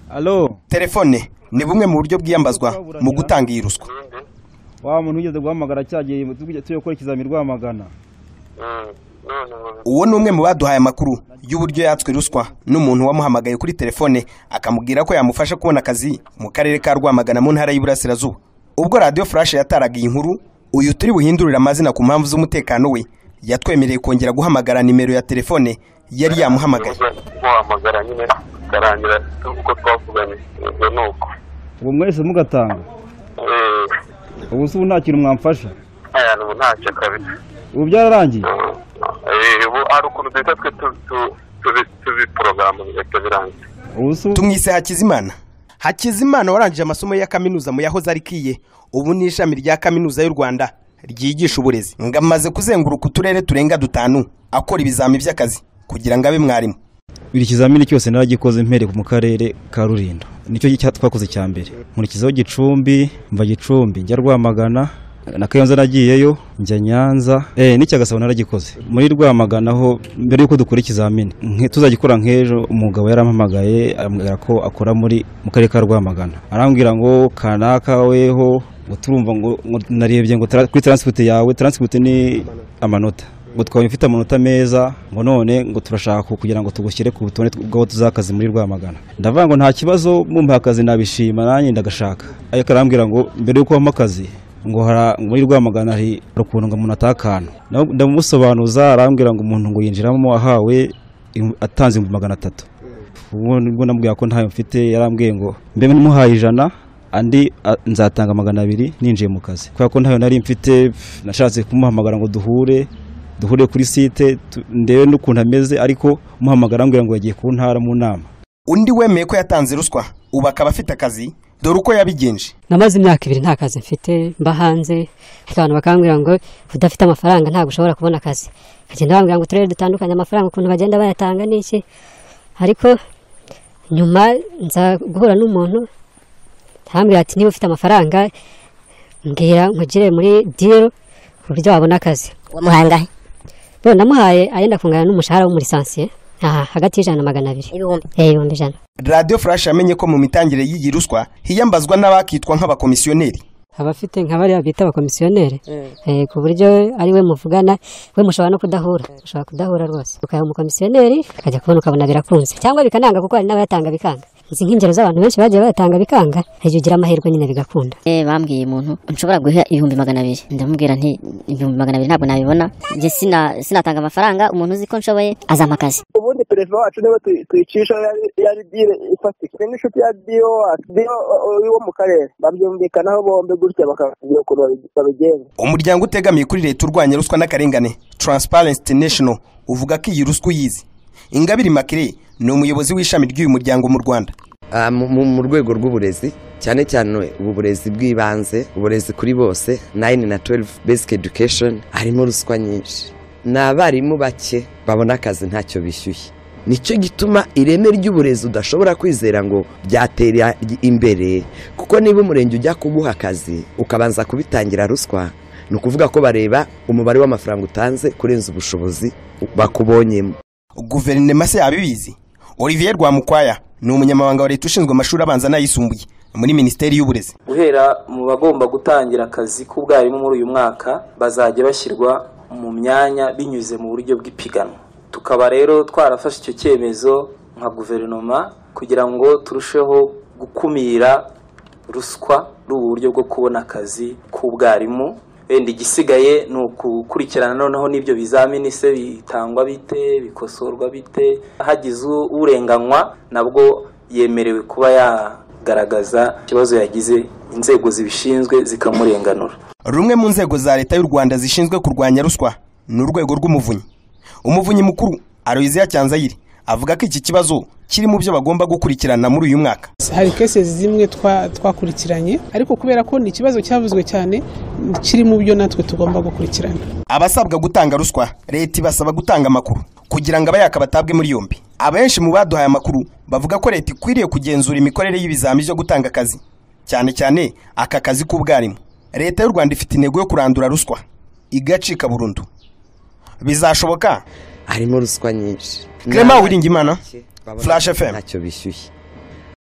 Allo, telefone ni bumwe mu buryo bwiyambazwa mu gutanga iyi ruswa. wa muntu ugeze guhamagara cyagiye tugiye gukora ikizami Rwamagana. Uwo ni umwe mu baduhaye amakuru y'uburyo yatswe ruswa n'umuntu wamuhamagaye kuri telefone akamubwira ko yamufasha kubona akazi mu karere ka Rwamagana mu ntara y'Iburasirazuba. Ubwo Radio Flash yataraga iyi nkuru, uyu turi buhindurira amazina ku mpamvu z'umutekano we yatwemereye kongera guhamagara nimero ya telefone yari yamuhamagaye. Guhamagara nyine karangira uko twavuganye nuko. Ubu mwese mugatanga. Ubu se nta kintu mwamfasha. Aya no ntacyo kabisa. Ubu byararangiye. Ubu ari ukuntu deta twe tuzi program birangiye. Ubu tumwise Hakizimana. Hakizimana warangije amasomo ya kaminuza mu yahoze ari kiye, ubu ni ishami rya kaminuza y'u Rwanda ryigisha uburezi. Ngamaze kuzenguruka uturere turenga 5 akora ibizami by'akazi kugira ngo abe mwarimu. Biri kizamini cyose naragikoze mpere mu karere ka Rulindo. Nicyo twakoze cya mbere. Nkurikizaho Gicumbi, mva Gicumbi njya Rwamagana, na Kayonza nagiyeyo, njya Nyanza, n'Icyagasabo naragikoze. Muri Rwamagana ho mbere yuko dukora ikizamini, tuzagikora nk'ejo umugabo yarampamagaye ambwira ko akora mu karere ka Rwamagana. Arambwira ngo kanaka weho ngo turumva ngo narebye ngo kuri transport yawe, transport ni amanota. Ngo twaba mfite amanota meza, ngo none ngo turashaka kugira ngo tugushyire ku butonde bw'abo tuzakazi muri Rwamagana. Ndavuga ngo nta kibazo, mumpa akazi nabishima nanjye ndagashaka. Ariko arambwira ngo mbere yuko wampa akazi ngo muri Rwamagana hari ukuntu ngo umuntu atakana. Ndamusobanuza, arambwira ngo umuntu ngo yinjiramo ahawe atanze 300. Ubwo namubwira ko ntayo mfite, yarambwiye ngo mbe muhaye 100 andi nzatanga 200 ninjiye mu kazi. Kubera ko ntayo nari mfite, nashatse kumuhamagara ngo duhure kuri site ndebe n'ukuntu ameze, ariko umuhamagara ambwira ngo yagiye ku ntara mu nama. Undi wemeye ko yatanze ruswa ubu akaba afite akazi, dore uko yabigenje. Namaze imyaka 2 nta kazi mfite, mba hanze, abantu bakambwira ngo udafite amafaranga ntabwo ushobora kubona akazi. Kagenda bambwira ngo turere dutandukanye amafaranga ukuntu bagenda bayatanga n'iki, ariko nyuma nza guhura n'umuntu ambwira ati niba ufite amafaranga mbwira nkugire muri deal uburyo wabona akazi. Wamuhangahe? Namuhaye ayenda kungana n'umushahara wo muri lisansiye hagati y'ijana na 200. Ibihumbi 100. Radio Flash yamenye ko mu mitangire y'iyi ruswa hiyambazwa n'abakitwa nk'abakomisiyoneri. Abafite nk'abari bita abakomisiyoneri, ku buryo ari we muvugana, we mushobora no kudahura, ushobora kudahura rwose. Ukaya umukomisiyoneri akajya kubona ukabona birakunze, cyangwa bikananga kuko hari n'abayatanga bikanga. Izi nk'ingero z'abantu benshi bagiye bayatanga bikanga, hejye ugira amahirwe nyine bigakunda. Bambwiye umuntu nshobora guha 200. Ndamubwira nti 200 ntabwo nabibona, nje sinatanga amafaranga, umuntu uzi ko nshoboye azampa akazi. Ubundi perezida wacu niwe twicisha yari dire ifatika n'inshuti ya dio wo mu karere babyumvikanaho bombe gutya bakavuga ko babigenza. Umuryango utegamiye kuri leta urwanya ruswa n'akarengane Transparency International uvuga ko iyi ruswa yizi. Ingabire Makire ni umuyobozi w'ishami ry'uyu muryango mu Rwanda. Mu rwego rw'uburezi cyane cyane uburezi bw'ibanze, uburezi kuri bose 9 na 12 basic education, harimo ruswa nyinshi. N'abarimu bake babona akazi ntacyo bishyuye. Nicyo gituma ireme ry'uburezi udashobora kwizera ngo byatera imbere, kuko niba umurenge ujya kuguha akazi ukabanza kubitangira ruswa, ni ukuvuga ko bareba umubare w'amafaranga utanze kurenza ubushobozi bakubonyemo. Guverinoma se yabibizi. Olivier Rwamukwaya ni umunyamabanga wa leta ushinzwe amashuri abanza n'ayisumbuye muri Minisiteri y'Uburezi. Guhera mu bagomba gutangira akazi k'ubwarimu muri uyu mwaka bazajya bashyirwa mu myanya binyuze mu buryo bw'ipiganwa. Tukaba rero twarafashe icyo cyemezo nka guverinoma kugira ngo turusheho gukumira ruswa n'ubu buryo bwo kubona akazi k'ubwarimu. Wenda igisigaye ni ukukurikirana noneho n'ibyo bizamini se bitangwa bite, bikosorwa bite, hagize urenganywa nabwo yemerewe kuba yagaragaza ikibazo yagize, inzego zibishinzwe zikamurenganura. Rumwe mu nzego za leta y'u Rwanda zishinzwe kurwanya ruswa ni urwego rw'umuvunyi. Umuvunyi mukuru Aloysia Cyanzayire avuga ko iki kibazo kiri mu byo bagomba gukurikirana muri uyu mwaka. Hari cases zimwe twakurikiranye, ariko kubera ko ni ikibazo cyavuzwe cyane kiri mu byo natwe tugomba gukurikirana. Abasabwa gutanga ruswa leta ibasaba gutanga amakuru kugira ngo abayaka batabwe muri yombi. Abenshi mu baduhaye amakuru bavuga ko leta ikwiriye kugenzura imikorere y'ibizami byo gutanga akazi, cyane cyane aka kazi k'ubwarimu. Leta y'u Rwanda ifite intego yo kurandura ruswa igacika burundu. Bizashoboka? Harimo ruswa nyinshi. Clement Uwiringiyimana, Flash FM. Ntacyo bishyuye.